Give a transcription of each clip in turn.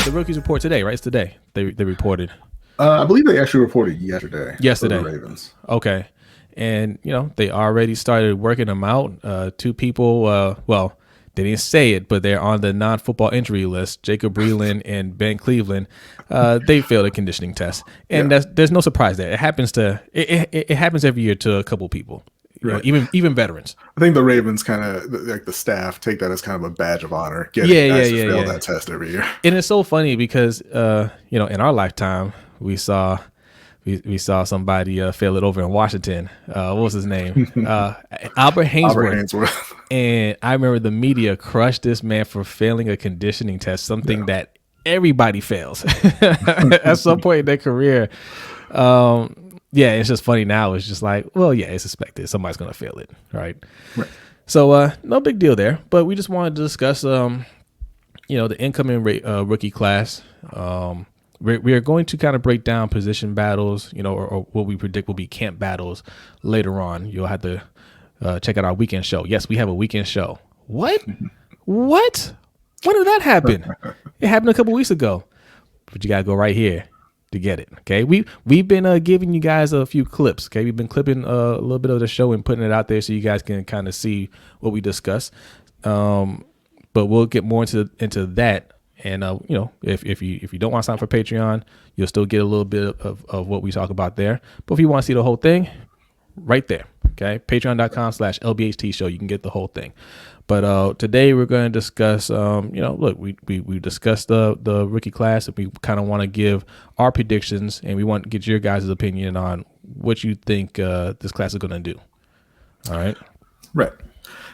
the rookies report today, right? It's today they reported. I believe they actually reported yesterday. Yesterday, for the Ravens. Okay, and they already started working them out. Two people, well, they didn't say it, but they're on the non-football injury list. Jacob Breland and Ben Cleveland. They failed a conditioning test, and there's no surprise there. It happens it happens every year to a couple people. Right. Even veterans. I think the Ravens kind of, like the staff, take that as kind of a badge of honor. Getting guys to fail that test every year. And it's so funny because in our lifetime we saw somebody fail it over in Washington. What was his name? Albert Hainsworth. And I remember the media crushed this man for failing a conditioning test, something that everybody fails at some point in their career. It's just funny now. It's just like, well, yeah, it's expected. Somebody's going to fail it, right? So no big deal there. But we just wanted to discuss, the incoming rookie class. We are going to kind of break down position battles, or what we predict will be camp battles later on. You'll have to check out our weekend show. Yes, we have a weekend show. What? What? When did that happen? It happened a couple weeks ago. But you got to go right here to get it. Okay, we've been giving you guys a few clips. Okay, we've been clipping a little bit of the show and putting it out there so you guys can kind of see what we discuss. But we'll get more into that. And if you don't want to sign up for Patreon, you'll still get a little bit of what we talk about there. But if you want to see the whole thing, right there. Okay, patreon.com/LBHT show. You can get the whole thing. But today we're going to discuss, look, we discussed the rookie class, and we kind of want to give our predictions, and we want to get your guys' opinion on what you think this class is going to do. All right. Right.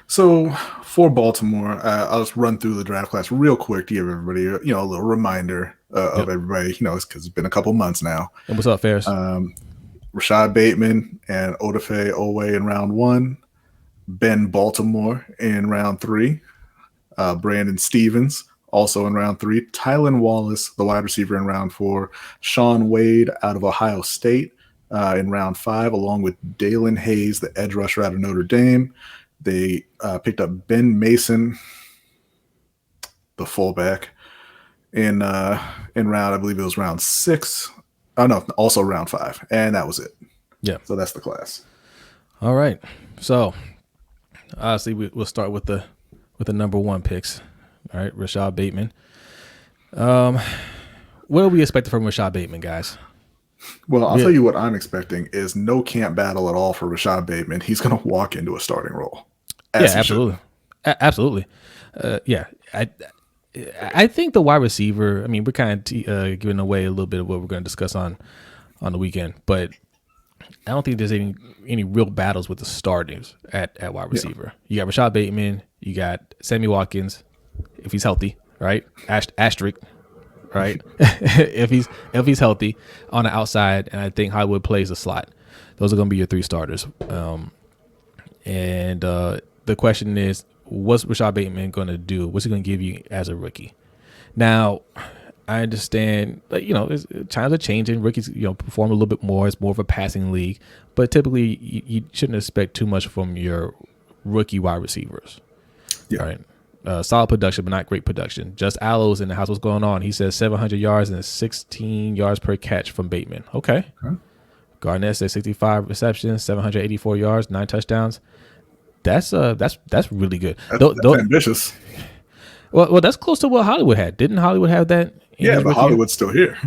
So for Baltimore, I'll just run through the draft class real quick to give everybody, a little reminder of everybody, because it's been a couple months now. And what's up, Ferris? Rashod Bateman and Odafe Oweh in round 1. Ben Baltimore in round 3. Brandon Stevens also in round 3. Tylan Wallace, the wide receiver, in round 4. Shaun Wade out of Ohio State in round 5, along with Daelin Hayes, the edge rusher out of Notre Dame. They picked up Ben Mason, the fullback, in round, I believe it was round 6. Oh no, also round 5, and that was it. Yeah. So that's the class. All right. So obviously we'll start with the number 1 picks. All right, Rashod Bateman. What are we expecting from Rashod Bateman, guys? Well, I'll tell you what I'm expecting is no camp battle at all for Rashod Bateman. He's going to walk into a starting role. Absolutely. Absolutely. I think the wide receiver, we're kind of giving away a little bit of what we're going to discuss on the weekend, but I don't think there's any real battles with the starters at wide receiver. You got Rashod Bateman, you got Sammy Watkins, if he's healthy, right? Asterisk, right? if he's healthy on the outside, and I think Hollywood plays the slot. Those are going to be your 3 starters. And the question is, what's Rashod Bateman going to do? What's he going to give you as a rookie? Now, I understand, times are changing. Rookies, perform a little bit more. It's more of a passing league, but typically you shouldn't expect too much from your rookie wide receivers. Yeah. Right. Solid production, but not great production. Just Aloe's in the house. What's going on? He says 700 yards and 16 yards per catch from Bateman. Okay. Garnett says 65 receptions, 784 yards, 9 touchdowns. That's really good. That's ambitious. Well, that's close to what Hollywood had. Didn't Hollywood have that? Yeah, but Hollywood's still here.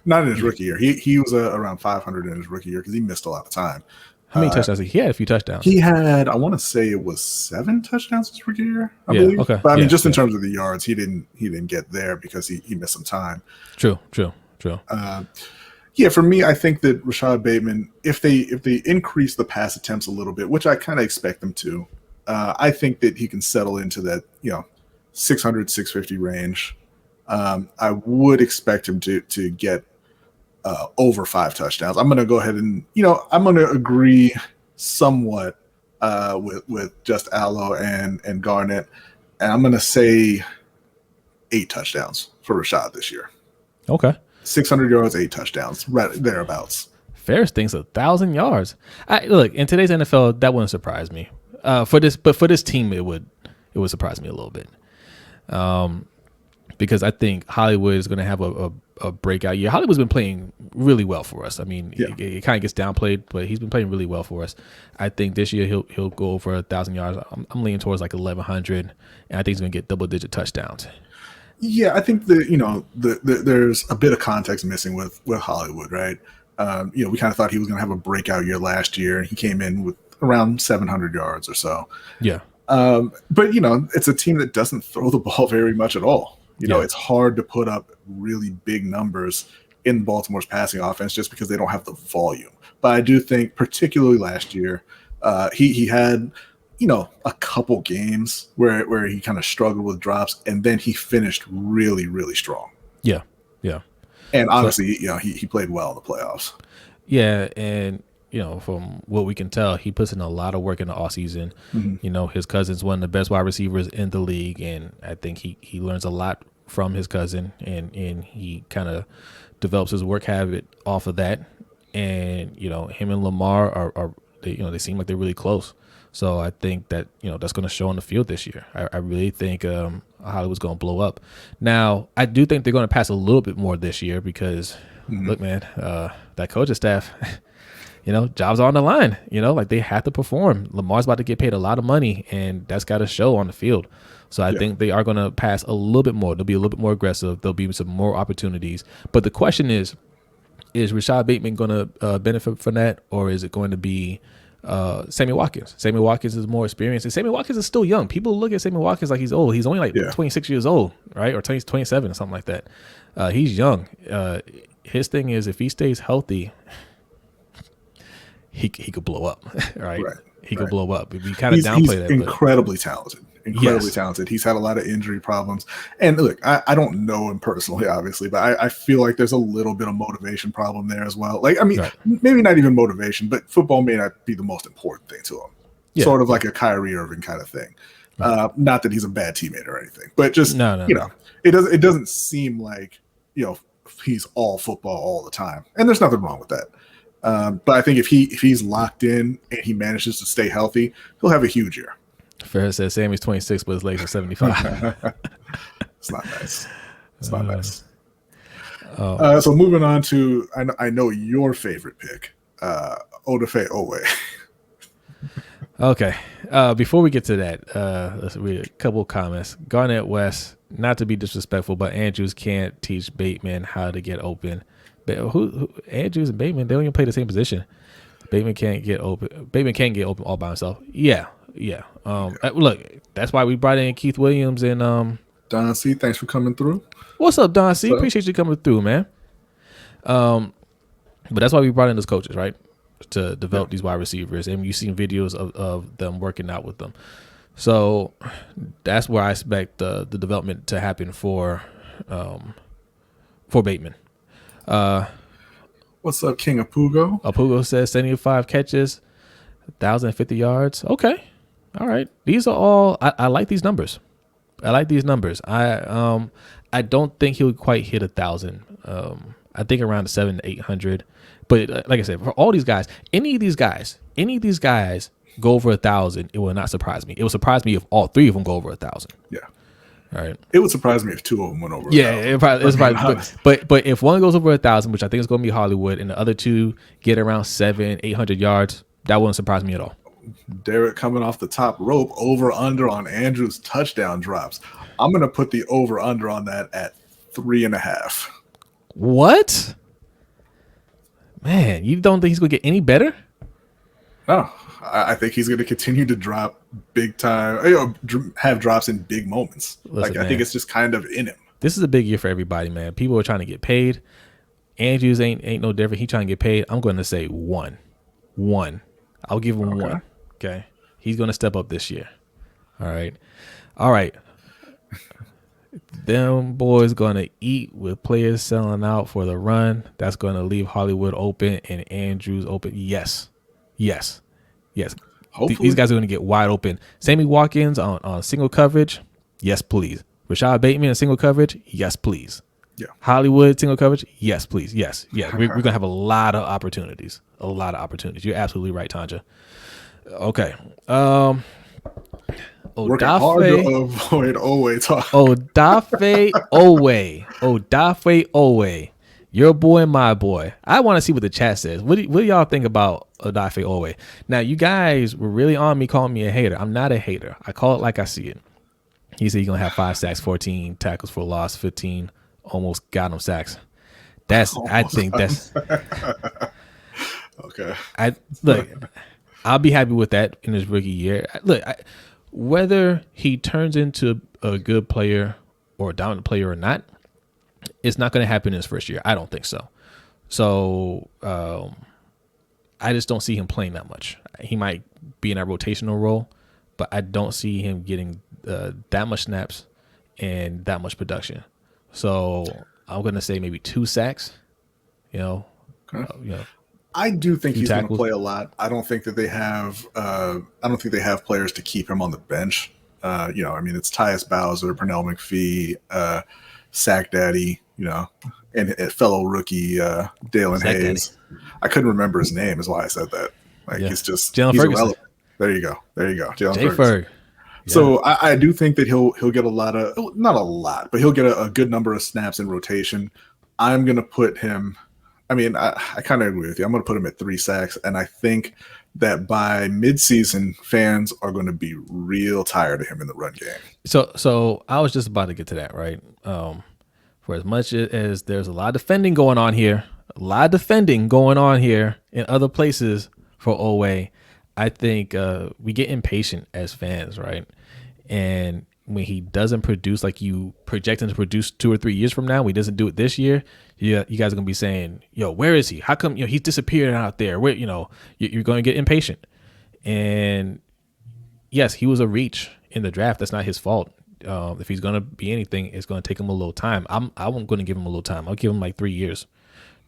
Not in his rookie year. He was around 500 in his rookie year because he missed a lot of time. How many touchdowns? He had a few touchdowns. He had, I want to say it was 7 touchdowns his rookie year, I believe. Okay. But just in terms of the yards, he didn't get there because he missed some time. True. For me, I think that Rashod Bateman, if they increase the pass attempts a little bit, which I kind of expect them to, I think that he can settle into that 600, 650 range. I would expect him to get over 5 touchdowns. I'm going to go ahead and I'm going to agree somewhat with just Aloe and Garnett, and I'm going to say 8 touchdowns for Rashod this year. Okay. 600 yards, 8 touchdowns, right thereabouts. Ferris thinks 1,000 yards. Look, in today's NFL, that wouldn't surprise me. For this team, it would surprise me a little bit. because I think Hollywood is going to have a breakout year. Hollywood's been playing really well for us. I mean, it kind of gets downplayed, but he's been playing really well for us. I think this year he'll go over 1,000 yards. I'm leaning towards like 1,100, and I think he's going to get double-digit touchdowns. Yeah, I think there's a bit of context missing with Hollywood, right? We kind of thought he was going to have a breakout year last year. He came in with around 700 yards or so. Yeah. But it's a team that doesn't throw the ball very much at all. It's hard to put up really big numbers in Baltimore's passing offense just because they don't have the volume. But I do think, particularly last year, he had a couple games where he kind of struggled with drops, and then he finished really, really strong. Yeah. And obviously, he played well in the playoffs. Yeah, and from what we can tell, he puts in a lot of work in the offseason. Mm-hmm. His cousin's one of the best wide receivers in the league, and I think he learns a lot from his cousin, and he kind of develops his work habit off of that. And him and Lamar are they seem like they're really close. So I think that that's going to show on the field this year. I really think Hollywood's going to blow up. Now I do think they're going to pass a little bit more this year because look, man, that coaching staff. Jobs are on the line, like they have to perform. Lamar's about to get paid a lot of money, and that's got to show on the field. So I think they are going to pass a little bit more. They'll be a little bit more aggressive. There'll be some more opportunities. But the question is Rashod Bateman going to benefit from that, or is it going to be Sammy Watkins? Sammy Watkins is more experienced, and Sammy Watkins is still young. People look at Sammy Watkins like he's old. He's only like 26 years old, right? Or 27 or something like that. He's young. His thing is if he stays healthy, he could blow up, right? He could blow up. We kind of downplay that. He's incredibly talented. Talented. He's had a lot of injury problems. And look, I don't know him personally, obviously, but I feel like there's a little bit of motivation problem there as well. Like, I mean, maybe not even motivation, but football may not be the most important thing to him. Yeah. Sort of like a Kyrie Irving kind of thing. Not that he's a bad teammate or anything, but just, it doesn't seem like, he's all football all the time. And there's nothing wrong with that. But I think if he's locked in and he manages to stay healthy, he'll have a huge year. Ferris says Sammy's 26, but his legs are 75. It's not nice. It's not nice. So moving on to, I know your favorite pick, Odafe Oweh. Okay. Before we get to that, let's read a couple of comments. Garnett West, not to be disrespectful, but Andrews can't teach Bateman how to get open. Who Andrews and Bateman, they don't even play the same position. Bateman can't get open. Bateman can't get open all by himself. Yeah. Look, that's why we brought in Keith Williams and Don C. Thanks for coming through. What's up, Don C? Appreciate you coming through, man. But that's why we brought in those coaches, right, to develop these wide receivers, and you've seen videos of them working out with them. So that's where I expect the development to happen for Bateman. What's up, King Apugo? Apugo says 75 catches, 1,050 yards. Okay. All right. These are all, I like these numbers. I don't think he'll quite hit 1,000. I think around 700 to 800. But like I said, for all these guys, any of these guys go over 1,000, it will not surprise me. It will surprise me if all three of them go over 1,000. Yeah. All right. It would surprise me if two of them went over. Yeah, but if one goes over 1,000, which I think is going to be Hollywood, and the other two get around 700-800 yards, that wouldn't surprise me at all. Derek coming off the top rope, over under on Andrews' touchdown drops. I'm going to put the over under on that at 3.5. What? Man, you don't think he's going to get any better? No, I think he's going to continue to drop big time, have drops in big moments. Listen, I think it's just kind of in him. This is a big year for everybody, man. People are trying to get paid. Andrews ain't no different. He trying to get paid. I'm going to say one. I'll give him one. Okay. He's going to step up this year. All right. Them boys going to eat with players selling out for the run. That's going to leave Hollywood open and Andrews open. Yes. Hopefully. These guys are going to get wide open. Sammy Watkins on single coverage. Yes, please. Rashod Bateman in single coverage. Yes, please. Yeah. Hollywood single coverage. Yes, please. Yes. Yeah. We're going to have a lot of opportunities. You're absolutely right, Tanja. Okay. Working hard to avoid Oweh talk. Odafe Oweh. Your boy, my boy. I want to see what the chat says. What do y'all think about Odafe Oweh? Now, you guys were really on me calling me a hater. I'm not a hater. I call it like I see it. He said he's going to have 5 sacks, 14 tackles for loss, 15 almost got him sacks. I think that's okay. I'll be happy with that in his rookie year. Whether he turns into a good player or a dominant player or not, it's not going to happen in his first year. I don't think so. So I just don't see him playing that much. He might be in a rotational role, but I don't see him getting that much snaps and that much production. So I'm going to say maybe 2 sacks. Okay. I do think he's going to play a lot. I don't think that they have. I don't think they have players to keep him on the bench. It's Tyus Bowser, Pernell McPhee, Sack Daddy, and a fellow rookie Daelin Hayes. Daddy. I couldn't remember his name, is why I said that. He's just he's irrelevant. There you go, Jalen Ferguson. Yeah. So I do think that he'll get a lot of, not a lot, but he'll get a good number of snaps in rotation. I'm going to put him. I kind of agree with you. I'm going to put him at 3 sacks, and I think that by midseason, fans are going to be real tired of him in the run game. So I was just about to get to that, right? For as much as there's a lot of defending going on here in other places for Oweh, I think we get impatient as fans, right? And when he doesn't produce like you project him to produce 2 or 3 years from now, when he doesn't do it this year, you guys are gonna be saying, "Yo, where is he? How come he's disappearing out there?" Where you're going to get impatient. And yes, he was a reach in the draft. That's not his fault. If he's gonna be anything, it's gonna take him a little time. I'm going to give him a little time. I'll give him like 3 years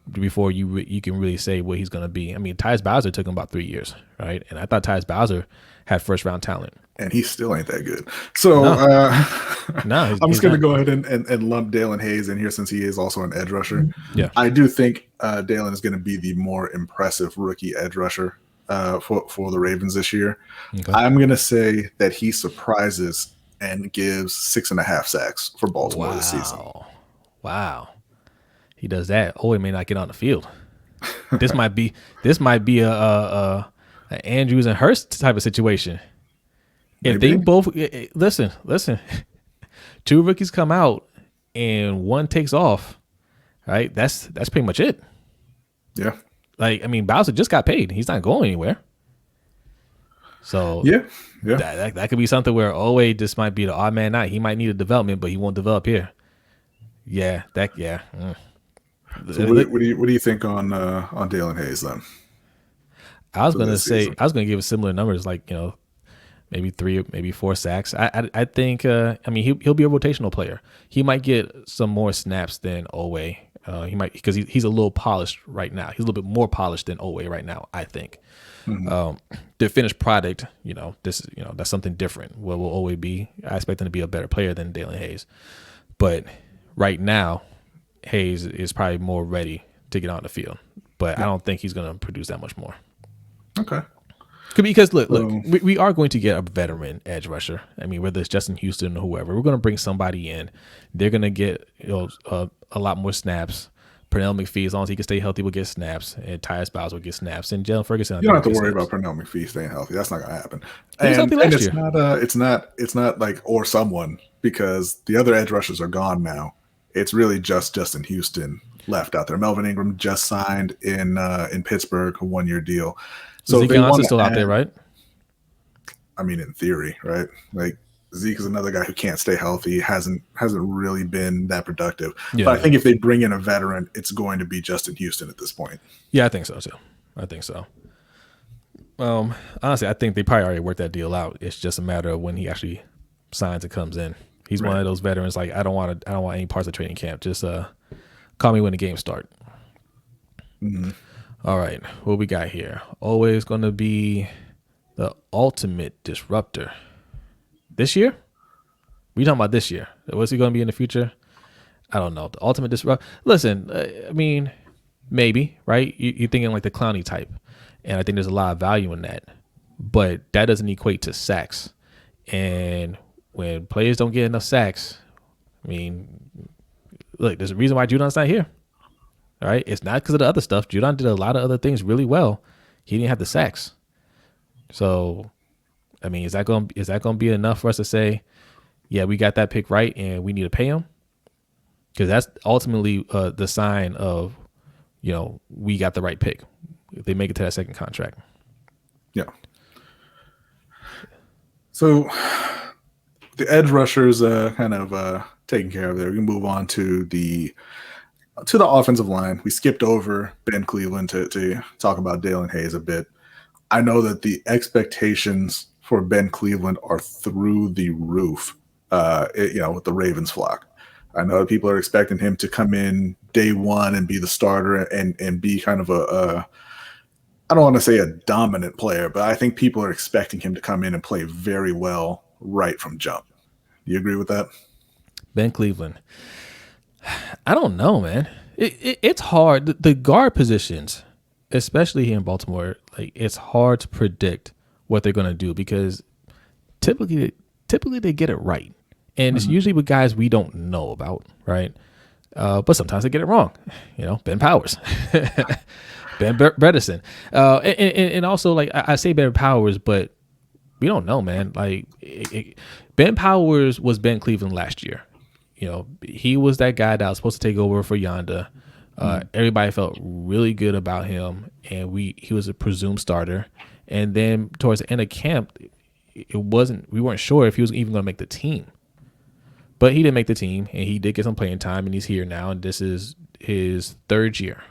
before you can really say what he's gonna be. Tyus Bowser took him about 3 years, right? And I thought Tyus Bowser had first round talent. And he still ain't that good. So I'm just going to go ahead and lump Daelin Hayes in here since he is also an edge rusher. Yeah, I do think Daelin is going to be the more impressive rookie edge rusher for the Ravens this year. Okay. I'm going to say that he surprises and gives 6.5 sacks for Baltimore this season. Wow. He does that. Oweh may not get on the field. This might be a Andrews and Hurst type of situation. If they both listen, 2 rookies come out and 1 takes off, right? That's pretty much it. Yeah. Bowser just got paid. He's not going anywhere. So yeah. That could be something where Oweh just might be the odd man out. He might need a development, but he won't develop here. Yeah. So what do you think on Daelin Hayes then? I was gonna give similar numbers, like maybe 3, maybe 4 sacks. I think he'll be a rotational player. He might get some more snaps than Oweh. He might, because he's a little polished right now. He's a little bit more polished than Oweh right now, I think. Mm-hmm. The finished product, that's something different. What will Oweh be? I expect him to be a better player than Daelin Hayes. But right now, Hayes is probably more ready to get on the field. But I don't think he's going to produce that much more. Okay. Because look, we are going to get a veteran edge rusher. Whether it's Justin Houston or whoever, we're going to bring somebody in. They're going to get a lot more snaps. Pernell McPhee, as long as he can stay healthy, will get snaps, and Tyus Bowser will get snaps, and Jalen Ferguson. You don't have to worry about Pernell McPhee staying healthy. That's not going to happen. He was healthy last year. It's not like or someone, because the other edge rushers are gone now. It's really just Justin Houston left out there. Melvin Ingram just signed in Pittsburgh, a 1-year deal. So Zeke Johnson's still out there, right? In theory, right? Like Zeke is another guy who can't stay healthy, hasn't really been that productive. Yeah, but I think if they bring in a veteran, it's going to be Justin Houston at this point. Yeah, I think so too. Honestly, I think they probably already worked that deal out. It's just a matter of when he actually signs and comes in. He's one of those veterans. Like, I don't want any parts of training camp. Just call me when the games start. Mm-hmm. All right, what we got here? Oweh is going to be the ultimate disruptor this year. We talking about this year? What's he going to be in the future? I don't know. The ultimate disruptor. Listen, maybe, right? You're thinking like the Clowney type, and I think there's a lot of value in that. But that doesn't equate to sacks. And when players don't get enough sacks, I mean, look, there's a reason why Judon's not here. All right, it's not because of the other stuff. Judon did a lot of other things really well. He didn't have the sacks. So, I mean, is that going to be enough for us to say, yeah, we got that pick right and we need to pay him? Because that's ultimately the sign of, we got the right pick if they make it to that second contract. Yeah. So the edge rushers kind of taken care of there. We can move on to the offensive line. We skipped over Ben Cleveland to talk about Daelin Hayes a bit. I know that the expectations for Ben Cleveland are through the roof, with the Ravens flock. I know that people are expecting him to come in day one and be the starter and be kind of I don't want to say a dominant player, but I think people are expecting him to come in and play very well right from jump. Do you agree with that? Ben Cleveland. I don't know, man. It's hard. The guard positions, especially here in Baltimore, like it's hard to predict what they're going to do because typically they get it right. And it's usually with guys we don't know about, right? But sometimes they get it wrong. Ben Powers, Ben Bredesen. And also, like, I say Ben Powers, but we don't know, man. Like, Ben Powers was Ben Cleveland last year. He was that guy that was supposed to take over for Yonda. Everybody felt really good about him, and he was a presumed starter. And then towards the end of camp, we weren't sure if he was even going to make the team. But he didn't make the team, and he did get some playing time, and he's here now, and this is his third year.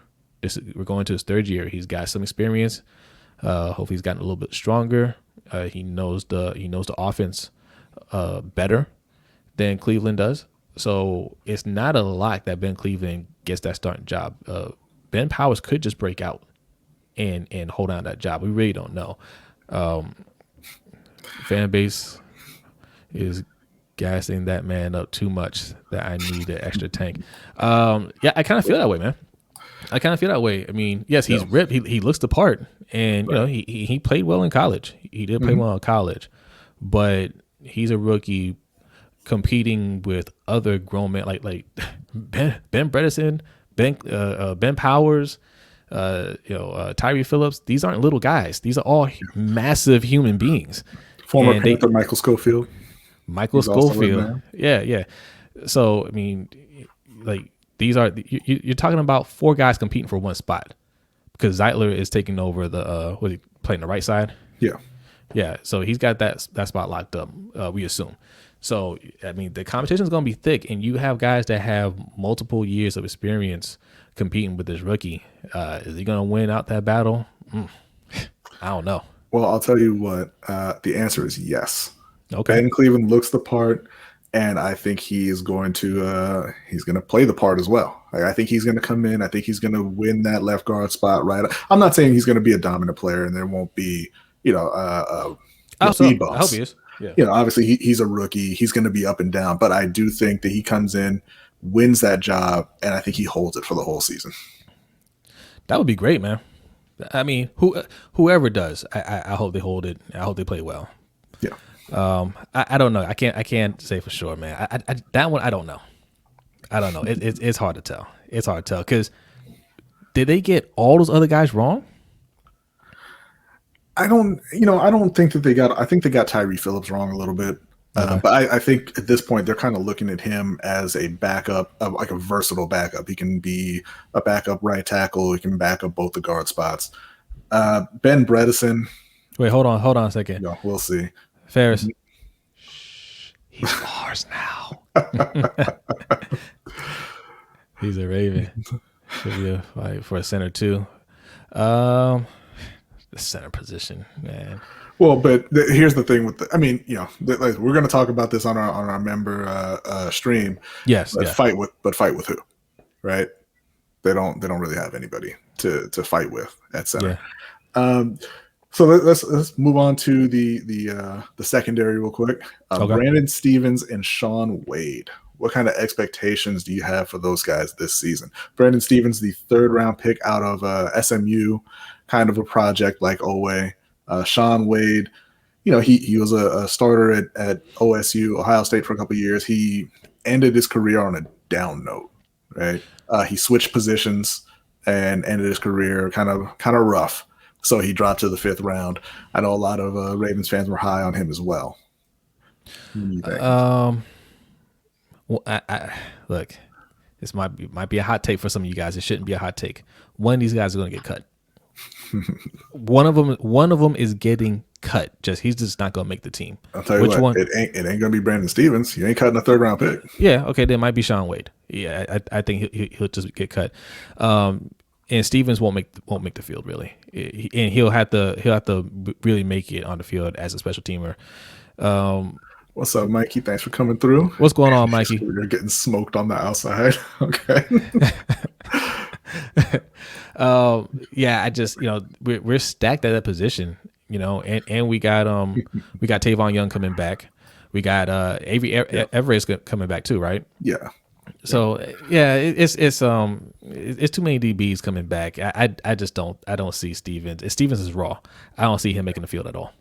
We're going to his third year. He's got some experience. Hopefully he's gotten a little bit stronger. He knows the offense better than Cleveland does. So it's not a lot that Ben Cleveland gets that starting job. Ben Powers could just break out and hold on to that job. We really don't know. Fan base is gassing that man up too much that I need an extra tank. Yeah, I kind of feel that way, man. I kind of feel that way. I mean, yes, he's ripped. He looks the part, and he played well in college. He did play well in college, but he's a rookie competing with other grown men like Ben Bredesen, Ben Powers, Tyree Phillips. These aren't little guys. These are all massive human beings. Former Panther Michael Schofield. Michael Schofield. Yeah. So, I mean, like, these are you're talking about four guys competing for one spot because Zeitler is taking over the was he playing the right side? Yeah. So he's got that spot locked up. We assume. So I mean, the competition is going to be thick, and you have guys that have multiple years of experience competing with this rookie. Is he going to win out that battle? I don't know. Well, I'll tell you what. The answer is yes. Okay. Ben Cleveland looks the part. And I think he's going to play the part as well. Like, I think he's going to come in. I think he's going to win that left guard spot. Right. I'm not saying he's going to be a dominant player, and there won't be, speed bumps. I hope he is. Yeah. Obviously he's a rookie. He's going to be up and down, but I do think that he comes in, wins that job, and I think he holds it for the whole season. That would be great, man. I mean, whoever does, I hope they hold it. I hope they play well. Yeah. I don't know. I can't say for sure, man. That one I don't know. It's hard to tell. It's hard to tell because did they get all those other guys wrong? I don't think that they got. I think they got Tyree Phillips wrong a little bit. Okay. But I think at this point they're kind of looking at him as a backup, like a versatile backup. He can be a backup right tackle. He can back up both the guard spots. Ben Bredesen. Wait, hold on a second. No, we'll see. Ferris. He's ours now. He's a Raven. Should be a fight for a center too. The center position, man. Well, but here's the thing with we're going to talk about this on our member stream. Yes. But fight with who, right? They don't really have anybody to fight with at center. Yeah. So let's move on to the secondary real quick. Okay. Brandon Stephens and Shaun Wade. What kind of expectations do you have for those guys this season? Brandon Stephens, the third round pick out of SMU, kind of a project like Oweh. Shaun Wade, he was a starter at OSU, Ohio State, for a couple of years. He ended his career on a down note, right? He switched positions and ended his career kind of rough. So he dropped to the 5th round. I know a lot of Ravens fans were high on him as well. What do you think? Well, I look, this might be a hot take for some of you guys. It shouldn't be a hot take. One of these guys are going to get cut. One of them is getting cut. He's just not going to make the team. I'll tell you which one? It ain't going to be Brandon Stevens. You ain't cutting a 3rd round pick. Yeah, okay, there might be Shaun Wade. Yeah, I think he'll just get cut. And Stevens won't make the field really, and he'll have to really make it on the field as a special teamer. What's up, Mikey? Thanks for coming through. What's going on, Mikey? You're getting smoked on the outside. Okay. Yeah, I just we're stacked at that position, and we got Tavon Young coming back. We got Avery Everett's coming back too, right? Yeah. So yeah, it's too many DBs coming back. I don't see Stevens. Stevens is raw. I don't see him making the field at all.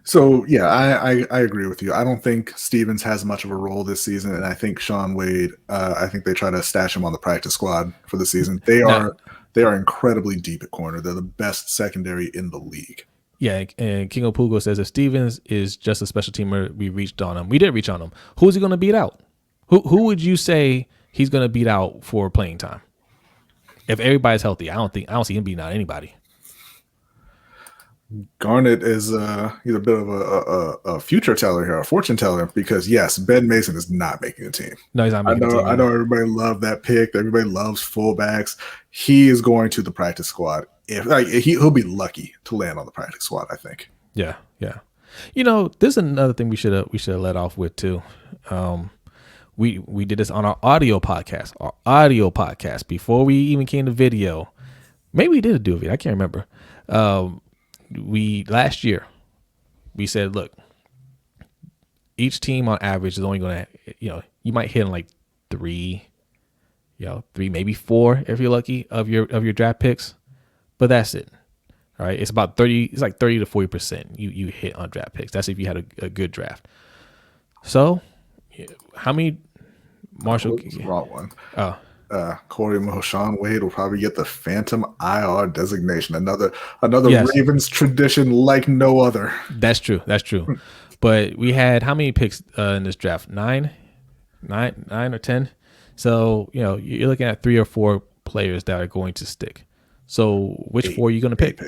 So yeah, I agree with you. I don't think Stevens has much of a role this season, and I think Shaun Wade. I think they try to stash him on the practice squad for the season. They are incredibly deep at corner. They're the best secondary in the league. Yeah, and King Opugo says if Stevens is just a special teamer, we reached on him. We did reach on him. Who's he going to beat out? Who would you say he's going to beat out for playing time? If everybody's healthy, I don't see him beating out anybody. Garnett is he's a bit of a future teller here, a fortune teller, because yes, Ben Mason is not making a team. No, he's not making a team. I know everybody loved that pick. Everybody loves fullbacks. He is going to the practice squad. He'll be lucky to land on the practice squad, I think. Yeah. This is another thing we should have let off with too. We did this on our audio podcast before we even came to video. Maybe we did do a video. I can't remember. Last year we said, look, each team on average is only going to, you might hit on like 3, maybe 4 if you're lucky of your draft picks, but that's it. All right, it's about 30. It's like 30 to 40% you hit on draft picks. That's if you had a good draft. So, how many? Marshall, wrong one. Corey Shaun Wade will probably get the Phantom IR designation. Another yes. Ravens tradition like no other. That's true. But we had how many picks in this draft? 9 or 10. So you're looking at 3 or 4 players that are going to stick. So which 4 are you going to pick?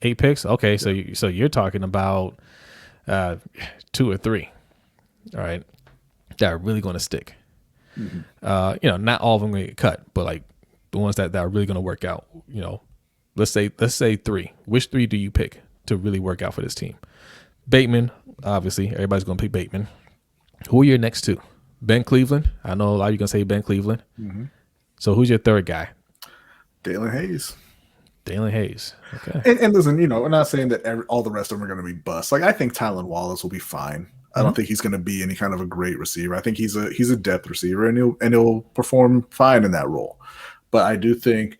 8 picks. Okay, so you're talking about 2 or 3. All right, that are really going to stick. Mm-hmm. Not all of them going to get cut, but like the ones that are really going to work out. Let's say 3. Which 3 do you pick to really work out for this team? Bateman, obviously, everybody's going to pick Bateman. Who are your next 2? Ben Cleveland. I know a lot of you going to say Ben Cleveland. Mm-hmm. So who's your 3rd guy? Daelin Hayes. Okay. And listen, we're not saying that all the rest of them are going to be busts. Like I think Tylan Wallace will be fine. I don't think he's going to be any kind of a great receiver. I think he's a depth receiver, and he'll perform fine in that role. But I do think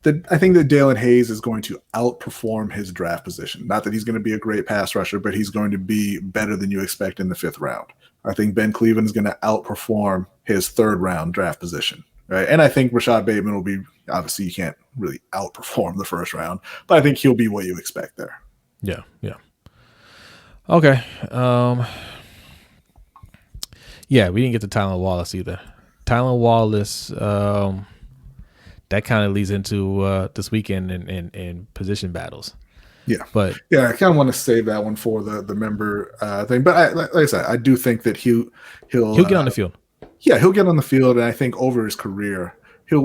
that Daelin Hayes is going to outperform his draft position. Not that he's going to be a great pass rusher, but he's going to be better than you expect in the 5th round. I think Ben Cleveland is going to outperform his 3rd round draft position, right? And I think Rashod Bateman will be. Obviously, you can't really outperform the 1st round, but I think he'll be what you expect there. Yeah. Okay. Yeah, we didn't get to Tylan Wallace either. Tylan Wallace, that kind of leads into this weekend in position battles. Yeah, but I kind of want to save that one for the member thing. But like I said, I do think that he'll get on the field. Yeah, he'll get on the field, and I think over his career,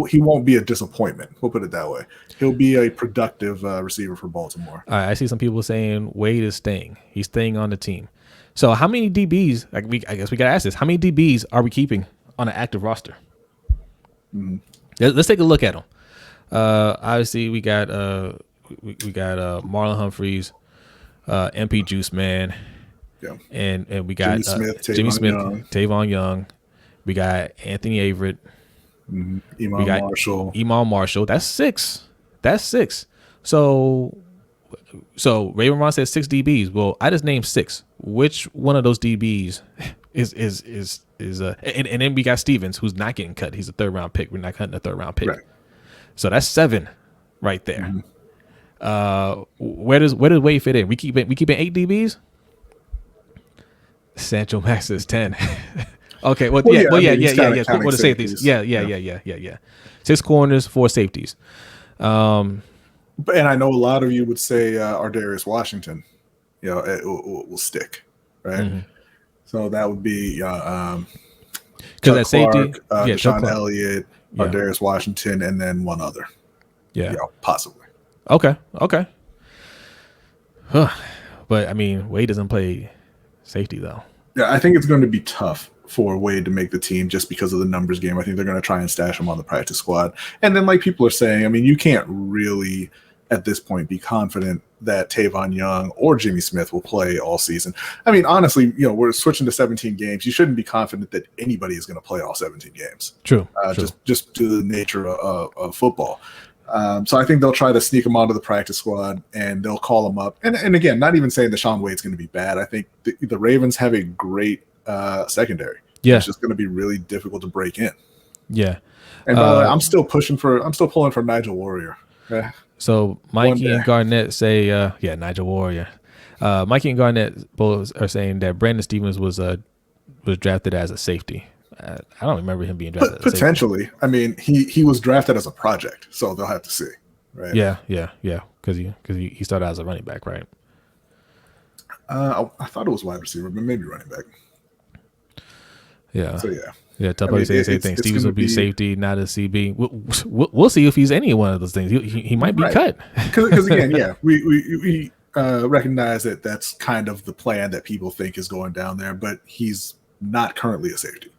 he won't be a disappointment. We'll put it that way. He'll be a productive receiver for Baltimore. All right, I see some people saying Wade is staying. He's staying on the team. So how many DBs? I guess we got to ask this. How many DBs are we keeping on an active roster? Mm-hmm. Let's take a look at them. Obviously, we got Marlon Humphreys, MP Juice Man, and we got Jimmy Smith, Tavon Young. We got Anthony Averett. Mm-hmm. Iman Marshall. That's 6. So So Raven Ron says 6 DBs. Well, I just named 6. Which one of those DBs is and then we got Stevens, who's not getting cut. He's a 3rd round pick. We're not cutting a 3rd round pick. Right. So that's 7 right there. Where does Wade fit in? We keeping 8 DBs. Sancho Max is 10. Okay. Well, yeah. What the safeties? Yeah. 6 corners, 4 safeties. And I know a lot of you would say Ardarius Washington, it will stick, right? So that would be because that safety, Sean Elliott, Ardarius Washington, and then one other. Yeah, possibly. Okay. But I mean, Wade doesn't play safety though. Yeah, I think it's going to be tough for Wade to make the team just because of the numbers game. I think they're going to try and stash him on the practice squad. And then, like people are saying, I mean, you can't really at this point be confident that Tavon Young or Jimmy Smith will play all season. I mean, honestly, we're switching to 17 games. You shouldn't be confident that anybody is going to play all 17 games. True. Just to the nature of football. So I think they'll try to sneak him onto the practice squad and they'll call him up. And again, not even saying that Shaun Wade's going to be bad. I think the Ravens have a great secondary. Yeah. It's just going to be really difficult to break in. Yeah. And by the way, I'm still pulling for Nigel Warrior. So Mikey and Garnett say, Nigel Warrior. Mikey and Garnett both are saying that Brandon Stevens was drafted as a safety. I don't remember him being drafted as a potentially. Safety. I mean, he was drafted as a project, so they'll have to see. Right? Yeah. Because he started as a running back, right? I thought it was wide receiver, but maybe running back. Yeah. So yeah. Yeah, Tupper say the same thing. Stevens will be safety, not a CB. We'll see if he's any one of those things. He might be cut. Because again, we recognize that that's kind of the plan that people think is going down there, but he's not currently a safety,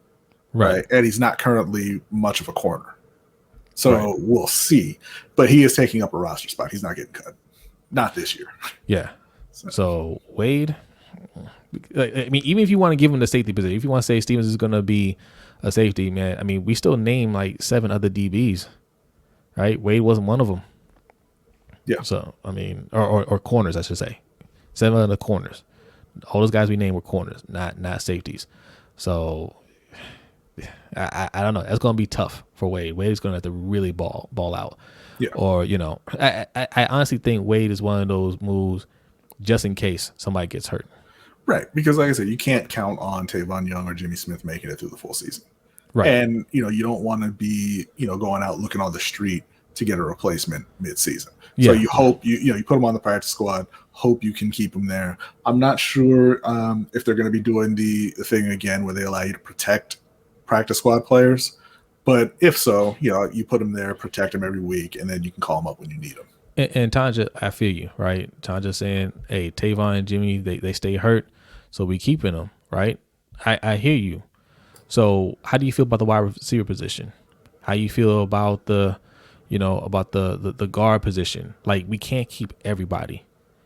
right? And he's not currently much of a corner. So we'll see. But he is taking up a roster spot. He's not getting cut. Not this year. Yeah. So Wade, I mean, even if you want to give him the safety position, if you want to say Stevens is going to be a safety, man, I mean, we still name like 7 other DBs, right? Wade wasn't one of them. Yeah. So, I mean, or corners, I should say. 7 other corners. All those guys we named were corners, not safeties. So, I don't know. That's going to be tough for Wade. Wade is going to have to really ball out. Yeah. Or, I honestly think Wade is one of those moves just in case somebody gets hurt. Right, because like I said, you can't count on Tavon Young or Jimmy Smith making it through the full season. Right. And, you don't want to be, going out looking on the street to get a replacement mid-season. Yeah. So you hope, you put them on the practice squad, hope you can keep them there. I'm not sure if they're going to be doing the thing again where they allow you to protect practice squad players. But if so, you put them there, protect them every week, and then you can call them up when you need them. And Tanja, I feel you, right? Tanja saying, hey, Tavon and Jimmy, they stay hurt, so we keeping them, right? I hear you. So how do you feel about the wide receiver position? How you feel about the guard position? Like, we can't keep everybody.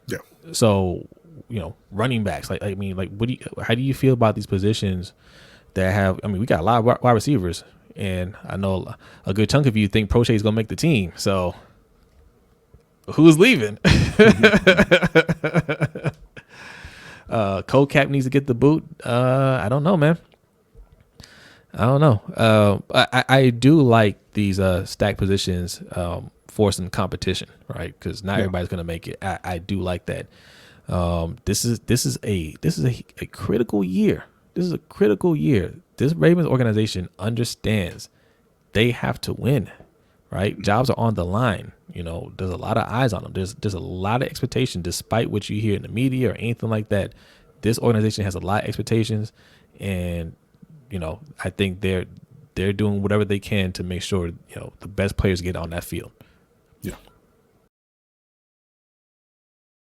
Yeah. So, running backs, how do you feel about these positions that have, we got a lot of wide receivers, and I know a good chunk of you think Prochet is going to make the team, so who's leaving? Cap needs to get the boot. I don't know, man. I don't know. I do like these stack positions for some competition, right? Because not everybody's gonna make it. I do like that. This is a critical year. This is a critical year. This Ravens organization understands they have to win, right? Jobs are on the line. There's a lot of eyes on them. There's a lot of expectation, despite what you hear in the media or anything like that. This organization has a lot of expectations, and I think they're doing whatever they can to make sure the best players get on that field. Yeah.